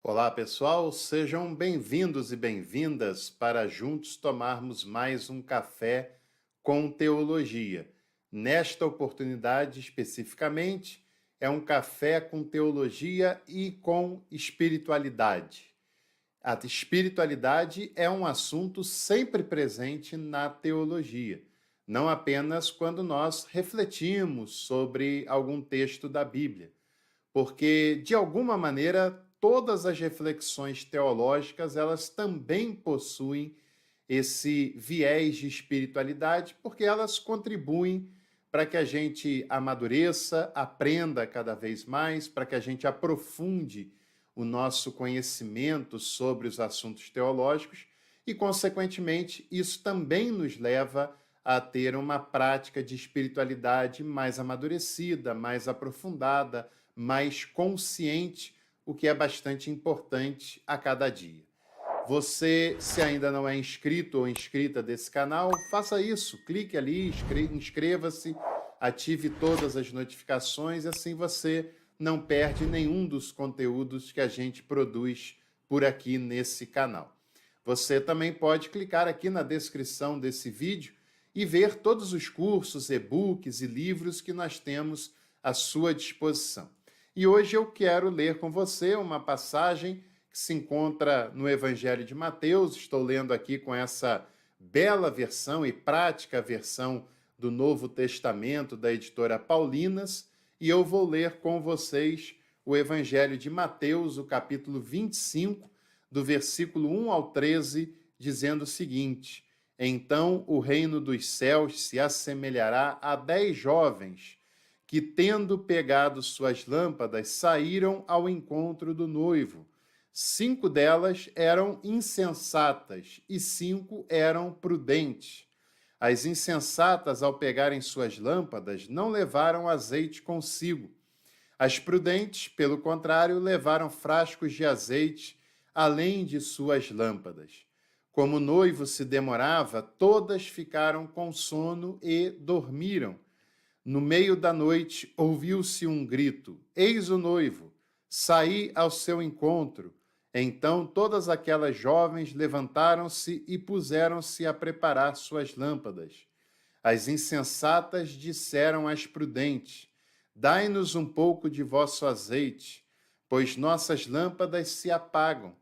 Olá, pessoal, sejam bem-vindos e bem-vindas para juntos tomarmos mais um café com teologia. Nesta oportunidade, especificamente, é um café com teologia e com espiritualidade. A espiritualidade é um assunto sempre presente na teologia, não apenas quando nós refletimos sobre algum texto da Bíblia, porque de alguma maneira todas as reflexões teológicas elas também possuem esse viés de espiritualidade, porque elas contribuem para que a gente amadureça, aprenda cada vez mais, para que a gente aprofunde o nosso conhecimento sobre os assuntos teológicos e, consequentemente, isso também nos leva a ter uma prática de espiritualidade mais amadurecida, mais aprofundada, mais consciente, o que é bastante importante a cada dia. Você, se ainda não é inscrito ou inscrita desse canal, faça isso, clique ali, inscreva-se, ative todas as notificações, assim você não perde nenhum dos conteúdos que a gente produz por aqui nesse canal. Você também pode clicar aqui na descrição desse vídeo e ver todos os cursos, e-books e livros que nós temos à sua disposição. E hoje eu quero ler com você uma passagem que se encontra no Evangelho de Mateus. Estou lendo aqui com essa bela versão e prática versão do Novo Testamento da editora Paulinas, e eu vou ler com vocês o Evangelho de Mateus, o capítulo 25, do versículo 1 ao 13, dizendo o seguinte: Então o reino dos céus se assemelhará a 10 jovens que, tendo pegado suas lâmpadas, saíram ao encontro do noivo. 5 delas eram insensatas e 5 eram prudentes. As insensatas, ao pegarem suas lâmpadas, não levaram azeite consigo. As prudentes, pelo contrário, levaram frascos de azeite, além de suas lâmpadas. Como o noivo se demorava, todas ficaram com sono e dormiram. No meio da noite ouviu-se um grito: Eis o noivo, saí ao seu encontro. Então todas aquelas jovens levantaram-se e puseram-se a preparar suas lâmpadas. As insensatas disseram às prudentes: Dai-nos um pouco de vosso azeite, pois nossas lâmpadas se apagam.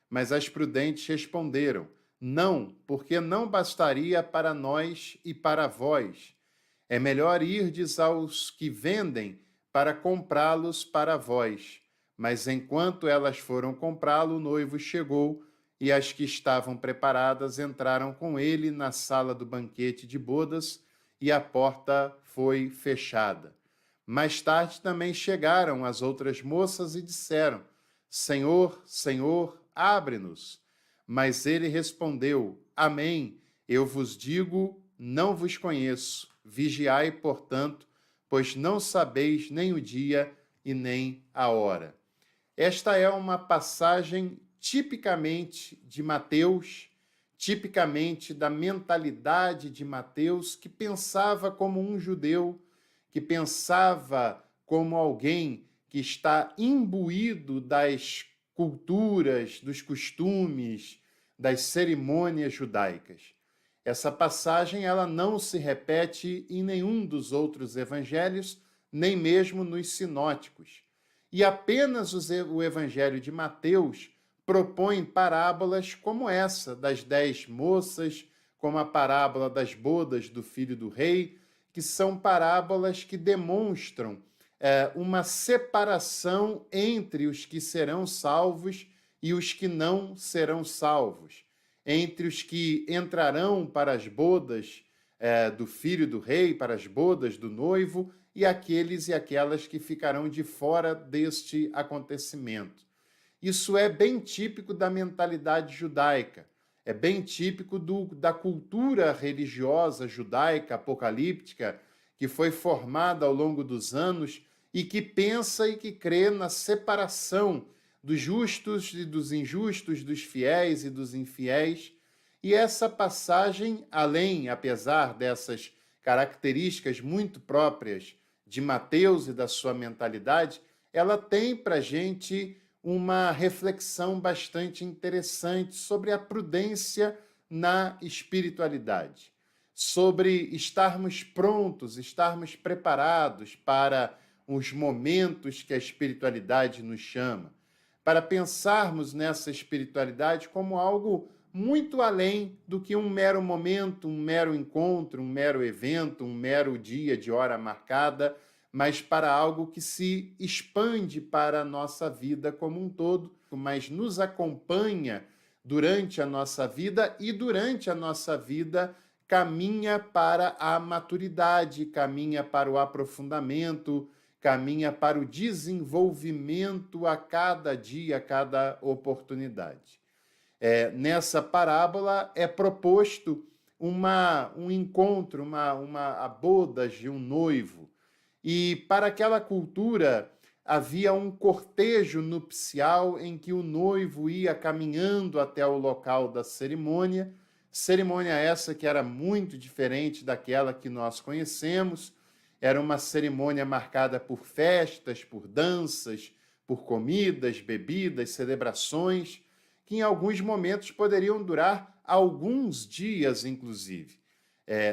Mas as prudentes responderam: Não, porque não bastaria para nós e para vós. É melhor irdes aos que vendem para comprá-los para vós. Mas enquanto elas foram comprá-lo, o noivo chegou, e as que estavam preparadas entraram com ele na sala do banquete de bodas, e a porta foi fechada. Mais tarde também chegaram as outras moças e disseram: Senhor, Senhor, abre-nos. Mas ele respondeu: Amém, eu vos digo, não vos conheço. Vigiai, portanto, pois não sabeis nem o dia e nem a hora. Esta é uma passagem tipicamente de Mateus, tipicamente da mentalidade de Mateus, que pensava como um judeu, que pensava como alguém que está imbuído das culturas, dos costumes, das cerimônias judaicas. Essa passagem ela não se repete em nenhum dos outros evangelhos, nem mesmo nos sinóticos. E apenas o evangelho de Mateus propõe parábolas como essa, das 10 moças, como a parábola das bodas do filho do rei, que são parábolas que demonstram uma separação entre os que serão salvos e os que não serão salvos, entre os que entrarão para as bodas do filho do rei, para as bodas do noivo, e aqueles e aquelas que ficarão de fora deste acontecimento. Isso é bem típico da mentalidade judaica, é bem típico da cultura religiosa judaica apocalíptica que foi formada ao longo dos anos e que pensa e que crê na separação dos justos e dos injustos, dos fiéis e dos infiéis. E essa passagem, apesar dessas características muito próprias de Mateus e da sua mentalidade, ela tem para a gente uma reflexão bastante interessante sobre a prudência na espiritualidade, sobre estarmos prontos, estarmos preparados para os momentos que a espiritualidade nos chama, para pensarmos nessa espiritualidade como algo muito além do que um mero momento, um mero encontro, um mero evento, um mero dia de hora marcada, mas para algo que se expande para a nossa vida como um todo, mas nos acompanha durante a nossa vida e durante a nossa vida caminha para a maturidade, caminha para o aprofundamento, caminha para o desenvolvimento a cada dia, a cada oportunidade. Nessa parábola é proposto um encontro, a bodas de um noivo. E para aquela cultura havia um cortejo nupcial em que o noivo ia caminhando até o local da cerimônia essa que era muito diferente daquela que nós conhecemos. Era uma cerimônia marcada por festas, por danças, por comidas, bebidas, celebrações, que em alguns momentos poderiam durar alguns dias, inclusive.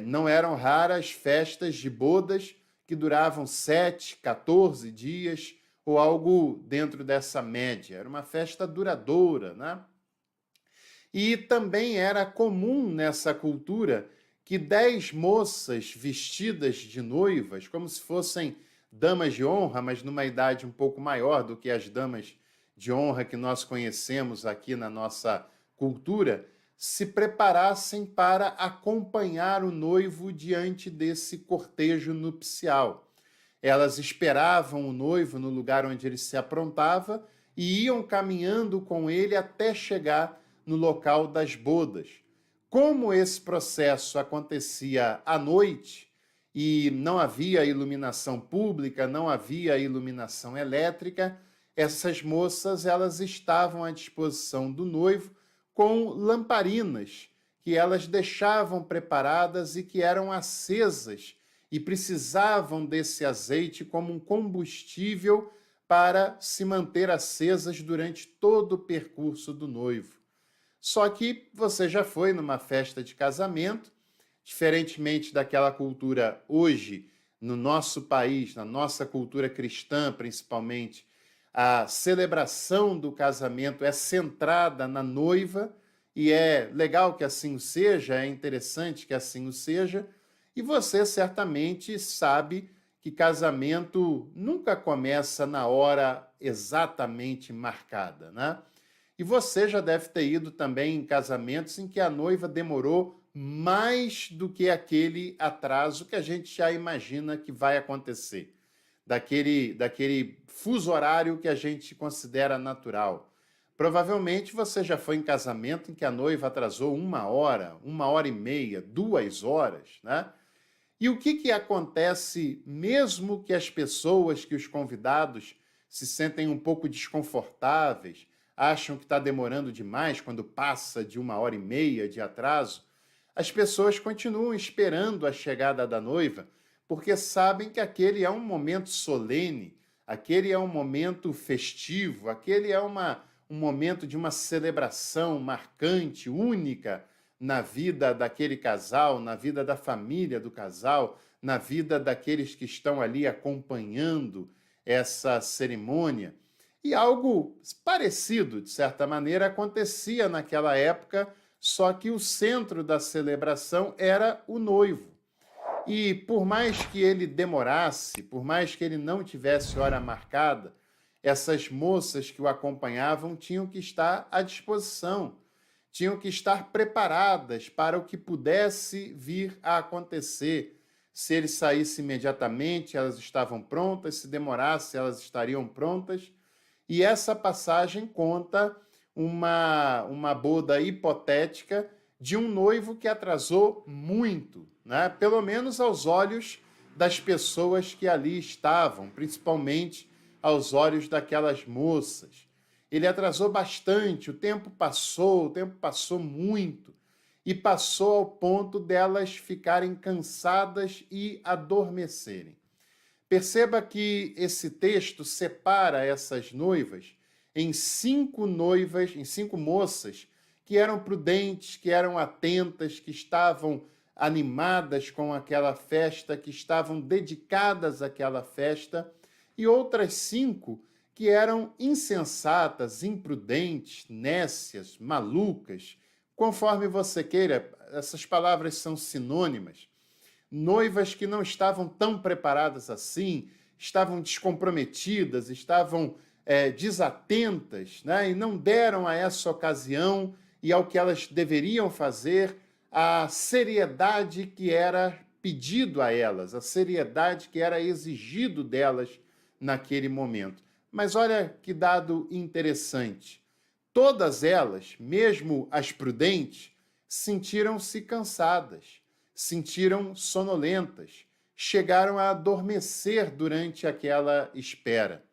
Não eram raras festas de bodas que duravam 7, 14 dias, ou algo dentro dessa média. Era uma festa duradoura, né? E também era comum nessa cultura que 10 moças vestidas de noivas, como se fossem damas de honra, mas numa idade um pouco maior do que as damas de honra que nós conhecemos aqui na nossa cultura, se preparassem para acompanhar o noivo diante desse cortejo nupcial. Elas esperavam o noivo no lugar onde ele se aprontava e iam caminhando com ele até chegar no local das bodas. Como esse processo acontecia à noite e não havia iluminação pública, não havia iluminação elétrica, essas moças elas estavam à disposição do noivo com lamparinas que elas deixavam preparadas e que eram acesas e precisavam desse azeite como um combustível para se manter acesas durante todo o percurso do noivo. Só que você já foi numa festa de casamento, diferentemente daquela cultura hoje, no nosso país, na nossa cultura cristã principalmente, a celebração do casamento é centrada na noiva, e é legal que assim o seja, é interessante que assim o seja, e você certamente sabe que casamento nunca começa na hora exatamente marcada, né? E você já deve ter ido também em casamentos em que a noiva demorou mais do que aquele atraso que a gente já imagina que vai acontecer, daquele fuso horário que a gente considera natural. Provavelmente você já foi em casamento em que a noiva atrasou 1 hora e meia, 2 horas, né? E o que acontece mesmo que as pessoas, que os convidados se sentem um pouco desconfortáveis, acham que está demorando demais quando passa de 1 hora e meia de atraso, as pessoas continuam esperando a chegada da noiva, porque sabem que aquele é um momento solene, aquele é um momento festivo, aquele é um momento de uma celebração marcante, única na vida daquele casal, na vida da família do casal, na vida daqueles que estão ali acompanhando essa cerimônia. E algo parecido, de certa maneira, acontecia naquela época, só que o centro da celebração era o noivo. E por mais que ele demorasse, por mais que ele não tivesse hora marcada, essas moças que o acompanhavam tinham que estar à disposição, tinham que estar preparadas para o que pudesse vir a acontecer. Se ele saísse imediatamente, elas estavam prontas, se demorasse, elas estariam prontas. E essa passagem conta uma boda hipotética de um noivo que atrasou muito, né? Pelo menos aos olhos das pessoas que ali estavam, principalmente aos olhos daquelas moças. Ele atrasou bastante, o tempo passou muito, e passou ao ponto delas ficarem cansadas e adormecerem. Perceba que esse texto separa essas noivas em 5 noivas, em 5 moças que eram prudentes, que eram atentas, que estavam animadas com aquela festa, que estavam dedicadas àquela festa, e outras 5 que eram insensatas, imprudentes, nécias, malucas, conforme você queira, essas palavras são sinônimas. Noivas que não estavam tão preparadas assim, estavam descomprometidas, estavam desatentas, né? E não deram a essa ocasião e ao que elas deveriam fazer a seriedade que era pedido a elas, a seriedade que era exigido delas naquele momento. Mas olha que dado interessante. Todas elas, mesmo as prudentes, sentiram-se cansadas, sentiram sonolentas, chegaram a adormecer durante aquela espera.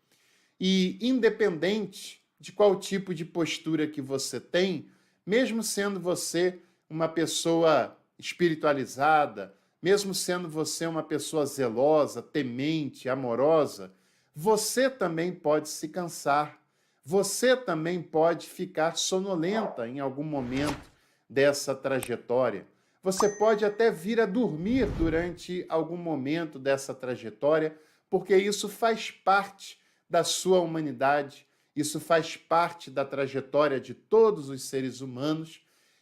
E independente de qual tipo de postura que você tem, mesmo sendo você uma pessoa espiritualizada, mesmo sendo você uma pessoa zelosa, temente, amorosa, você também pode se cansar. Você também pode ficar sonolenta em algum momento dessa trajetória. Você pode até vir a dormir durante algum momento dessa trajetória, porque isso faz parte da sua humanidade, isso faz parte da trajetória de todos os seres humanos,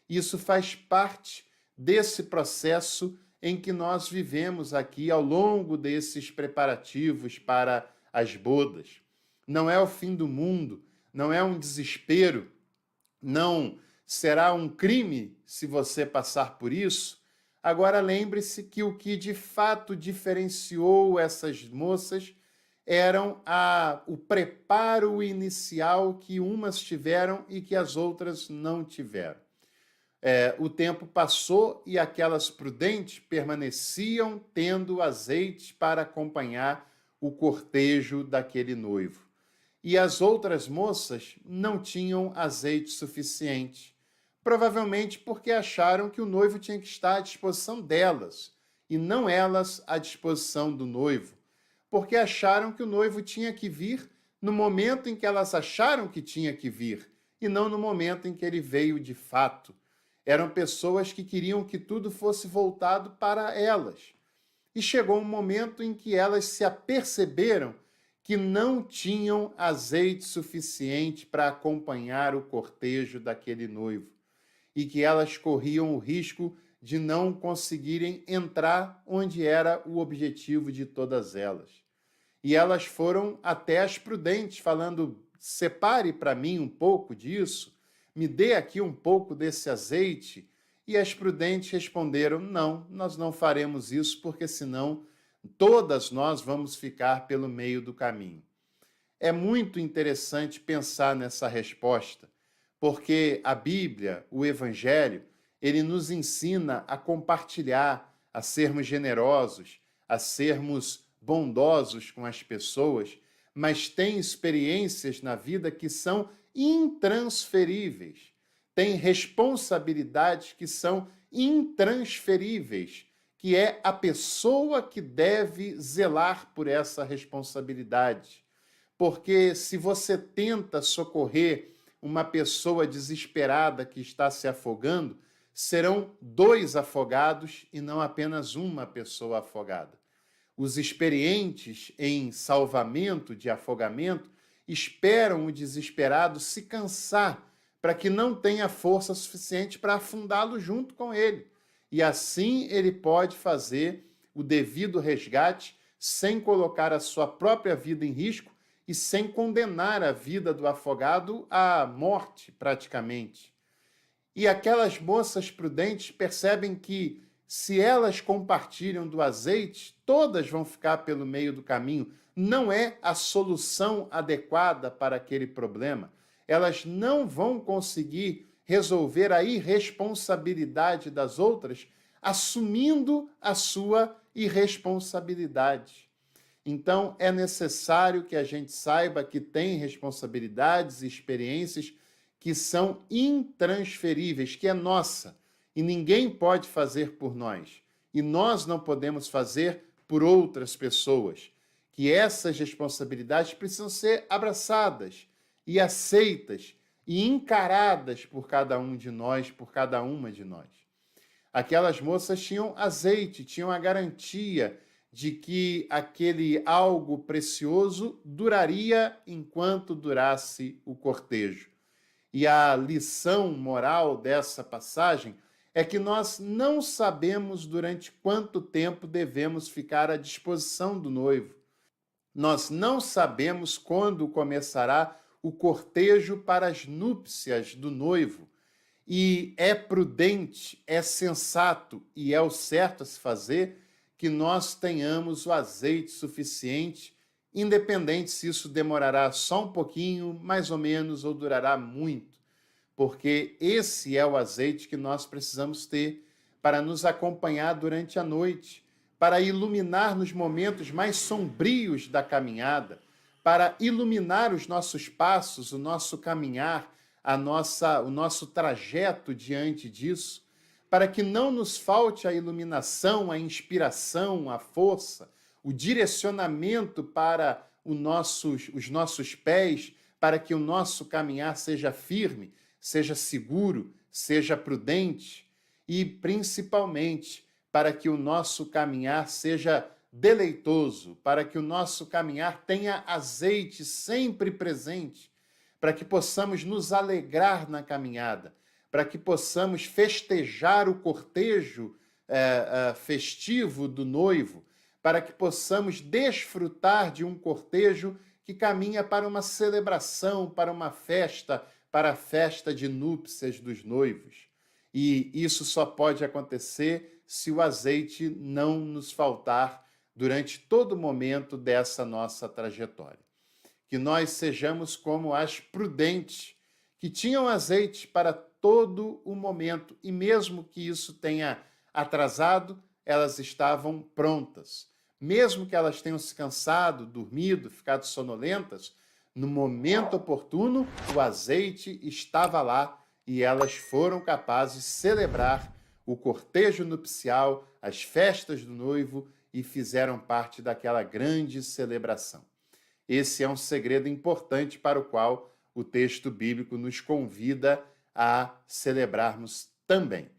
isso faz parte desse processo em que nós vivemos aqui ao longo desses preparativos para as bodas. Não é o fim do mundo, não é um desespero, não será um crime se você passar por isso. Agora lembre-se que o que de fato diferenciou essas moças eram o preparo inicial que umas tiveram e que as outras não tiveram. O tempo passou e aquelas prudentes permaneciam tendo azeite para acompanhar o cortejo daquele noivo. E as outras moças não tinham azeite suficiente, provavelmente porque acharam que o noivo tinha que estar à disposição delas, e não elas à disposição do noivo, porque acharam que o noivo tinha que vir no momento em que elas acharam que tinha que vir, e não no momento em que ele veio de fato. Eram pessoas que queriam que tudo fosse voltado para elas. E chegou um momento em que elas se aperceberam que não tinham azeite suficiente para acompanhar o cortejo daquele noivo e que elas corriam o risco de não conseguirem entrar onde era o objetivo de todas elas. E elas foram até as prudentes, falando: separe para mim um pouco disso, me dê aqui um pouco desse azeite. E as prudentes responderam: não, nós não faremos isso, porque senão todas nós vamos ficar pelo meio do caminho. É muito interessante pensar nessa resposta, porque a Bíblia, o Evangelho, ele nos ensina a compartilhar, a sermos generosos, a sermos bondosos com as pessoas, mas tem experiências na vida que são intransferíveis, tem responsabilidades que são intransferíveis, que é a pessoa que deve zelar por essa responsabilidade. Porque se você tenta socorrer uma pessoa desesperada que está se afogando, serão 2 afogados e não apenas uma pessoa afogada. Os experientes em salvamento de afogamento esperam o desesperado se cansar para que não tenha força suficiente para afundá-lo junto com ele. E assim ele pode fazer o devido resgate sem colocar a sua própria vida em risco e sem condenar a vida do afogado à morte, praticamente. E aquelas moças prudentes percebem que, se elas compartilham do azeite, todas vão ficar pelo meio do caminho. Não é a solução adequada para aquele problema. Elas não vão conseguir resolver a irresponsabilidade das outras, assumindo a sua irresponsabilidade. Então, é necessário que a gente saiba que tem responsabilidades e experiências que são intransferíveis, que é nossa, e ninguém pode fazer por nós. E nós não podemos fazer por outras pessoas. Que essas responsabilidades precisam ser abraçadas e aceitas e encaradas por cada um de nós, por cada uma de nós. Aquelas moças tinham azeite, tinham a garantia de que aquele algo precioso duraria enquanto durasse o cortejo. E a lição moral dessa passagem é que nós não sabemos durante quanto tempo devemos ficar à disposição do noivo. Nós não sabemos quando começará o cortejo para as núpcias do noivo. E é prudente, é sensato e é o certo a se fazer que nós tenhamos o azeite suficiente, independente se isso demorará só um pouquinho, mais ou menos, ou durará muito, porque esse é o azeite que nós precisamos ter para nos acompanhar durante a noite, para iluminar nos momentos mais sombrios da caminhada, para iluminar os nossos passos, o nosso caminhar, o nosso trajeto diante disso, para que não nos falte a iluminação, a inspiração, a força, o direcionamento para os nossos pés, para que o nosso caminhar seja firme, seja seguro, seja prudente e, principalmente, para que o nosso caminhar seja deleitoso, para que o nosso caminhar tenha azeite sempre presente, para que possamos nos alegrar na caminhada, para que possamos festejar o cortejo festivo do noivo, para que possamos desfrutar de um cortejo que caminha para uma celebração, para uma festa, para a festa de núpcias dos noivos. E isso só pode acontecer se o azeite não nos faltar durante todo o momento dessa nossa trajetória. Que nós sejamos como as prudentes, que tinham azeite para todo o momento, e mesmo que isso tenha atrasado, elas estavam prontas. Mesmo que elas tenham se cansado, dormido, ficado sonolentas, no momento oportuno, o azeite estava lá e elas foram capazes de celebrar o cortejo nupcial, as festas do noivo e fizeram parte daquela grande celebração. Esse é um segredo importante para o qual o texto bíblico nos convida a celebrarmos também.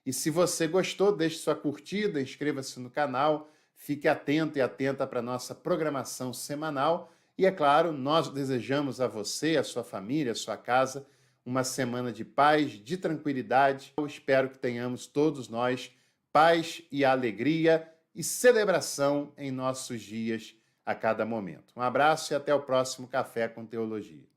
E se você gostou, deixe sua curtida, inscreva-se no canal, fique atento e atenta para a nossa programação semanal. E, é claro, nós desejamos a você, a sua família, a sua casa, uma semana de paz, de tranquilidade. Eu espero que tenhamos todos nós paz e alegria e celebração em nossos dias a cada momento. Um abraço e até o próximo Café com Teologia.